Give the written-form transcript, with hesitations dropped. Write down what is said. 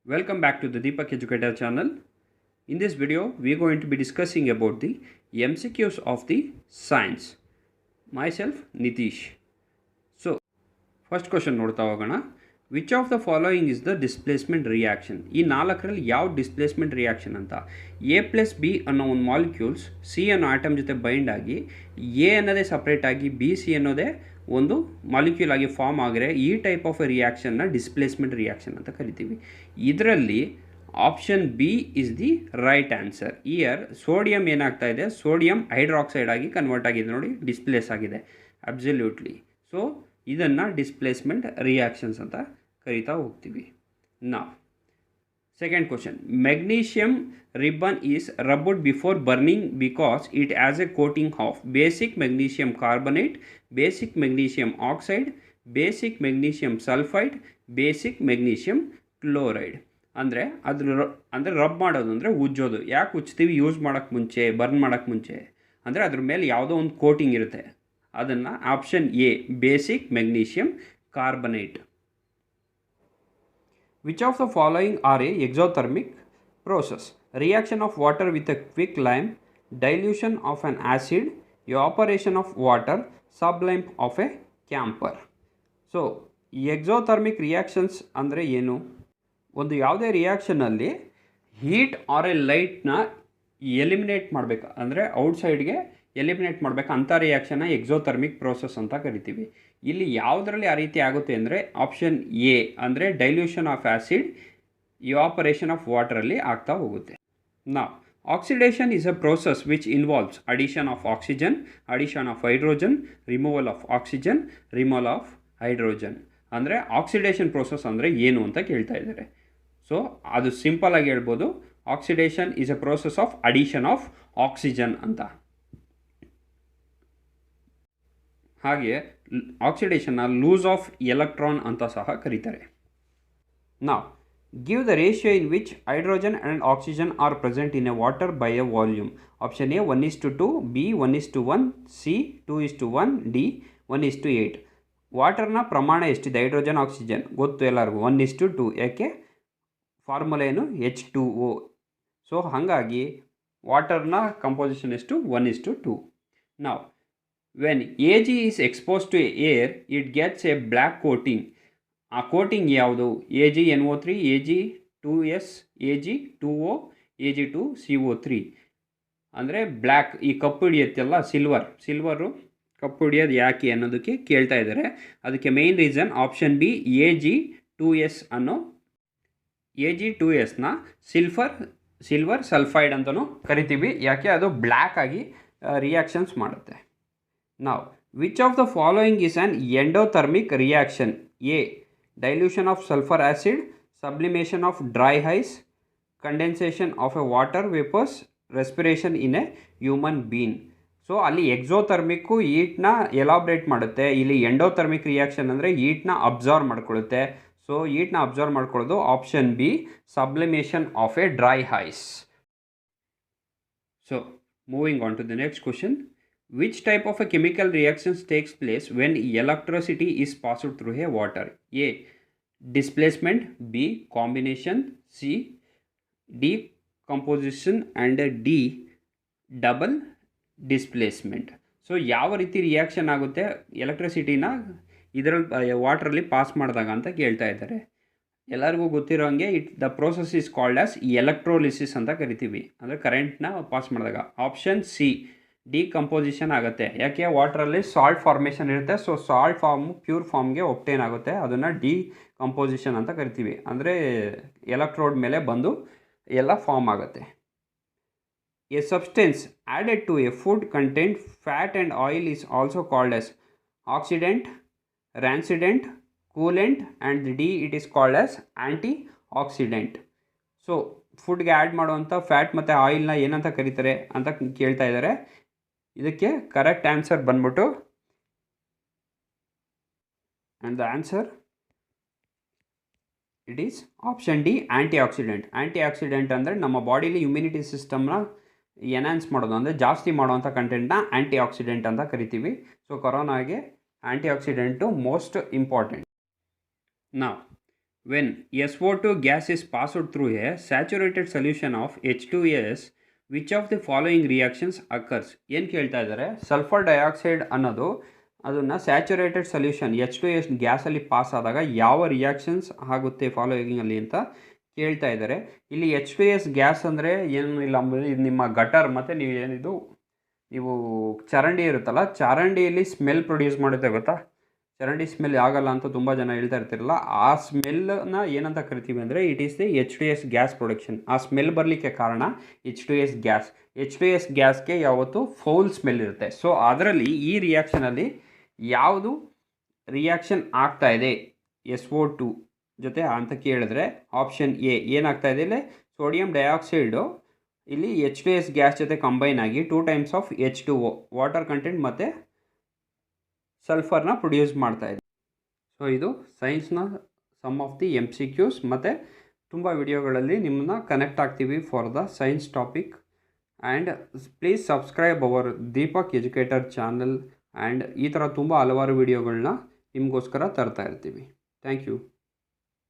Welcome back to the Deepak Educator channel. In this video, we are going to be discussing about the MCQs of the science. Myself, Nitish. So, first question ನೋಡ್ತಾ ಹೋಗೋಣ. Which of the following is the displacement reaction? ಈ ನಾಲ್ಕರಲ್ಲಿ ಯಾವ displacement reaction ಅಂತ A+B ಅನ್ನೋ ಒಂದು molecules C ಅನ್ನೋ atom ಜೊತೆ ಬೈಂಡ್ ಆಗಿ A ಅನ್ನೋದೇ ಸಪ್ರೇಟ್ ಆಗಿ B C ಅನ್ನೋದೇ ಒಂದು ಮಾಲಿಕ್ಯೂಲ್ ಆಗಿ ಫಾರ್ಮ್ ಆಗಿದ್ರೆ ಈ ಟೈಪ್ ಆಫ್ ರಿಯಾಕ್ಷನ್ನ ಡಿಸ್ಪ್ಲೇಸ್ಮೆಂಟ್ ರಿಯಾಕ್ಷನ್ ಅಂತ ಕರಿತೀವಿ. ಇದರಲ್ಲಿ option B is the right answer. Year sodium ಏನಾಗ್ತಾ ಇದೆ, ಸೋಡಿಯಂ ಹೈಡ್ರಾಕ್ಸೈಡ್ ಆಗಿ ಕನ್ವರ್ಟ್ ಆಗಿದೆ ನೋಡಿ, ಡಿಸ್ಪ್ಲೇಸ್ ಆಗಿದೆ ಅಬ್ಸಲ್ಯೂಟ್ಲಿ. ಸೊ ಇದನ್ನು ಡಿಸ್ಪ್ಲೇಸ್ಮೆಂಟ್ ರಿಯಾಕ್ಷನ್ಸ್ ಅಂತ ಕರಿತಾ ಹೋಗ್ತೀವಿ. ನಾವು second question, magnesium ribbon is rubbed before burning because it has a coating of basic magnesium carbonate, basic magnesium oxide, basic magnesium sulphide, basic magnesium chloride. ಅಂದರೆ rub ಮಾಡೋದು ಅಂದರೆ ಉಜ್ಜೋದು. ಯಾಕೆ ಉಜ್ತೀವಿ? Use ಮಾಡೋಕ್ಕೆ ಮುಂಚೆ, ಬರ್ನ್ ಮಾಡೋಕ್ಕೆ ಮುಂಚೆ. ಅಂದರೆ ಅದ್ರ ಮೇಲೆ ಯಾವುದೋ ಒಂದು ಕೋಟಿಂಗ್ ಇರುತ್ತೆ. ಅದನ್ನು option A basic magnesium carbonate. Which of the following are a exothermic process? Reaction of water with a quick lime, dilution of an acid, evaporation of water, sublimation of a camphor. So, exothermic reactions ಅಂದರೆ ಏನು? ಒಂದು ಯಾವುದೇ ರಿಯಾಕ್ಷನಲ್ಲಿ heat R A ಲೈಟ್ನ eliminate ಮಾಡಬೇಕು, ಅಂದರೆ ಔಟ್ಸೈಡ್ಗೆ eliminate ಮಾಡಬೇಕು, ಅಂಥ ರಿಯಾಕ್ಷನ್ನ exothermic process ಅಂತ ಕರಿತೀವಿ. ಇಲ್ಲಿ ಯಾವುದರಲ್ಲಿ ಆ ರೀತಿ ಆಗುತ್ತೆ ಅಂದರೆ ಆಪ್ಷನ್ ಎ ಅಂದರೆ dilution of acid, evaporation of ವಾಟರಲ್ಲಿ ಆಗ್ತಾ ಹೋಗುತ್ತೆ. ನಾವು oxidation is a process which involves addition of oxygen, addition of hydrogen, removal of oxygen, removal of hydrogen. ಅಂದರೆ ಆಕ್ಸಿಡೇಷನ್ ಪ್ರೋಸೆಸ್ ಅಂದರೆ ಏನು ಅಂತ ಕೇಳ್ತಾ ಇದ್ದಾರೆ. ಸೊ ಅದು ಸಿಂಪಲ್ ಆಗಿ ಹೇಳ್ಬೋದು, oxidation is a process of addition of oxygen ಅಂತ. ಹಾಗೆ ಆಕ್ಸಿಡೇಷನ್ನ ಲೂಸ್ ಆಫ್ ಎಲೆಕ್ಟ್ರಾನ್ ಅಂತ ಸಹ ಕರೀತಾರೆ. ನಾವು give the ratio in which hydrogen and oxygen are present in a water by A volume. Option A 1:2, B 1:1, C 2:1, D 1:8. ವಾಟರ್ನ ಪ್ರಮಾಣ ಎಷ್ಟಿದೆ? Hydrogen oxygen ಗೊತ್ತು ಎಲ್ಲರಿಗೂ, 1:2. ಯಾಕೆ? ಫಾರ್ಮುಲಾ ಏನು? H2O. ಸೊ ಹಾಗಾಗಿ ವಾಟರ್ನ ಕಂಪೋಸಿಷನ್ ಎಷ್ಟು? 1:2. ನಾವು when Ag is exposed to air, it gets a black coating. ಆ ಕೋಟಿಂಗ್ ಯಾವುದು? AgNO3, Ag2S, Ag2O, Ag2CO3. ಅಂದರೆ ಬ್ಲ್ಯಾಕ್. ಈ ಕಪ್ಪು ಹಿಡಿಯುತ್ತಲ್ಲ ಸಿಲ್ವರು ಕಪ್ಪು ಹಿಡಿಯೋದು ಯಾಕೆ ಅನ್ನೋದಕ್ಕೆ ಕೇಳ್ತಾ ಇದ್ದಾರೆ. ಅದಕ್ಕೆ main reason option B Ag2S ಅನ್ನೋ Ag2Sನ ಸಿಲ್ವರ್ ಸಲ್ಫೈಡ್ ಅಂತಲೂ ಕರಿತೀವಿ. ಯಾಕೆ? ಅದು ಬ್ಲ್ಯಾಕ್ ಆಗಿ ರಿಯಾಕ್ಷನ್ಸ್ ಮಾಡುತ್ತೆ. Now, which of the following is an endothermic reaction? A. Dilution of sulfur acid, sublimation of dry ice, condensation of a water vapours, respiration in a human being. So ಅಲ್ಲಿ exothermic ಹೀಟ್ನ elaborate ಮಾಡುತ್ತೆ, ಇಲ್ಲಿ endothermic reaction ಅಂದರೆ ಹೀಟ್ನ absorb ಮಾಡ್ಕೊಳ್ಳುತ್ತೆ. So ಹೀಟ್ನ absorb ಮಾಡ್ಕೊಳ್ಳೋದು option B sublimation of a dry ice. So moving on to the next question. Which type of a chemical reactions takes place when electricity is passed through a water? A. Displacement, B. Combination, C. Decomposition and D. Double displacement. So ಯಾವ ರೀತಿ reaction ಆಗುತ್ತೆ ಎಲೆಕ್ಟ್ರಿಸಿಟಿನ ಇದರಲ್ಲಿ ವಾಟ್ರಲ್ಲಿ pass ಮಾಡಿದಾಗ ಅಂತ ಕೇಳ್ತಾ ಇದ್ದಾರೆ. ಎಲ್ಲರಿಗೂ ಗೊತ್ತಿರೋ ಹಾಗೆ the process is called as electrolysis ಅಂತ ಕರಿತೀವಿ, ಅಂದರೆ ಕರೆಂಟ್ನ ಪಾಸ್ ಮಾಡಿದಾಗ. ಆಪ್ಷನ್ ಸಿ ಡಿಕಂಪೋಸಿಷನ್ ಆಗುತ್ತೆ. ಯಾಕೆ? ವಾಟ್ರಲ್ಲಿ ಸಾಲ್ಟ್ ಫಾರ್ಮೇಷನ್ ಇರುತ್ತೆ. ಸೊ ಸಾಲ್ಟ್ ಫಾರ್ಮು ಪ್ಯೂರ್ ಫಾರ್ಮ್ಗೆ ಒಪ್ಟೇನ್ ಆಗುತ್ತೆ, ಅದನ್ನು ಡಿಕಂಪೋಸಿಷನ್ ಅಂತ ಕರಿತೀವಿ. ಅಂದರೆ ಎಲೆಕ್ಟ್ರೋಡ್ ಮೇಲೆ ಬಂದು ಎಲ್ಲ ಫಾರ್ಮ್ ಆಗುತ್ತೆ. A substance added to a food content fat and oil is also called as oxidant, rancidant, coolant and D it is called as antioxidant. So ಫುಡ್ಗೆ ಆ್ಯಡ್ ಮಾಡುವಂಥ ಫ್ಯಾಟ್ ಮತ್ತು ಆಯಿಲ್ನ ಏನಂತ ಕರೀತಾರೆ ಅಂತ ಕೇಳ್ತಾ ಇದ್ದಾರೆ. ಇದಕ್ಕೆ ಕರೆಕ್ಟ್ ಆನ್ಸರ್ ಬಂದ್ಬಿಟ್ಟು, and the answer it is option D antioxidant ಅಂದರೆ ನಮ್ಮ ಬಾಡಿಲಿ ಇಮ್ಯುನಿಟಿ ಸಿಸ್ಟಮ್ನ ಎನ್ಹಾನ್ಸ್ ಮಾಡೋದು, ಅಂದರೆ ಜಾಸ್ತಿ ಮಾಡುವಂಥ ಕಂಟೆಂಟ್ನ ಆ್ಯಂಟಿ ಆಕ್ಸಿಡೆಂಟ್ ಅಂತ ಕರಿತೀವಿ. ಸೊ ಕೊರೋನಾಗೆ ಆ್ಯಂಟಿ ಆಕ್ಸಿಡೆಂಟು ಮೋಸ್ಟ್ ಇಂಪಾರ್ಟೆಂಟ್. ನಾವು when SO2 gas is passed through a saturated solution of H2S, which of the following reactions occurs? ಏನು ಕೇಳ್ತಾ ಇದ್ದಾರೆ, ಸಲ್ಫರ್ ಡೈಆಕ್ಸೈಡ್ ಅನ್ನೋದು ಅದನ್ನು ಸ್ಯಾಚುರೇಟೆಡ್ ಸೊಲ್ಯೂಷನ್ H2S ಗ್ಯಾಸಲ್ಲಿ ಪಾಸ್ ಆದಾಗ ಯಾವ ರಿಯಾಕ್ಷನ್ಸ್ ಆಗುತ್ತೆ ಫಾಲೋಯಿಂಗಲ್ಲಿ ಅಂತ ಕೇಳ್ತಾ ಇದ್ದಾರೆ. ಇಲ್ಲಿ H2S ಗ್ಯಾಸ್ ಅಂದರೆ ಏನು ಇಲ್ಲ ಅಂಬುದು ಇದು ನಿಮ್ಮ ಗಟರ್ ಮತ್ತು ನೀವು ಚರಂಡಿ ಇರುತ್ತಲ್ಲ, ಚರಂಡಿಯಲ್ಲಿ ಸ್ಮೆಲ್ ಪ್ರೊಡ್ಯೂಸ್ ಮಾಡುತ್ತೆ ಗೊತ್ತಾ. ಚರಂಡಿ ಸ್ಮೆಲ್ ಆಗಲ್ಲ ಅಂತ ತುಂಬ ಜನ ಹೇಳ್ತಾ ಇರ್ತಿರಲ್ಲ, ಆ ಸ್ಮೆಲ್ನ ಏನಂತ ಕರಿತೀವಿ ಅಂದರೆ it is the H2S gas production. ಆ ಸ್ಮೆಲ್ ಬರಲಿಕ್ಕೆ ಕಾರಣ H2S ಗ್ಯಾಸ್. H2S ಗ್ಯಾಸ್ಗೆ ಯಾವತ್ತು ಫೌಲ್ ಸ್ಮೆಲ್ ಇರುತ್ತೆ. ಸೊ ಅದರಲ್ಲಿ ಈ ರಿಯಾಕ್ಷನಲ್ಲಿ ಯಾವುದು ರಿಯಾಕ್ಷನ್ ಆಗ್ತಾ ಇದೆ SO2 ಜೊತೆ ಅಂತ ಕೇಳಿದ್ರೆ ಆಪ್ಷನ್ ಎ ಏನಾಗ್ತಾ ಇದೆ, ಇಲ್ಲಿ ಸೋಡಿಯಂ ಡೈಆಕ್ಸೈಡು ಇಲ್ಲಿ H2S ಗ್ಯಾಸ್ ಜೊತೆ ಕಂಬೈನ್ ಆಗಿ 2 times of H2O water content ಮತ್ತು ಸಲ್ಫರ್ನ ಪ್ರೊಡ್ಯೂಸ್ ಮಾಡ್ತಾ ಇದೆ. ಸೊ ಇದು ಸೈನ್ಸ್ನ ಸಮ್ ಆಫ್ ದಿ MCQs, ಮತ್ತು ತುಂಬ ವಿಡಿಯೋಗಳಲ್ಲಿ ನಿಮ್ಮನ್ನ ಕನೆಕ್ಟ್ ಆಗ್ತೀವಿ for the science topic. And please subscribe our Deepak educator channel. And ಈ ಥರ ತುಂಬ ಹಲವಾರು ವಿಡಿಯೋಗಳನ್ನ ನಿಮಗೋಸ್ಕರ ತರ್ತಾ ಇರ್ತೀವಿ. Thank you.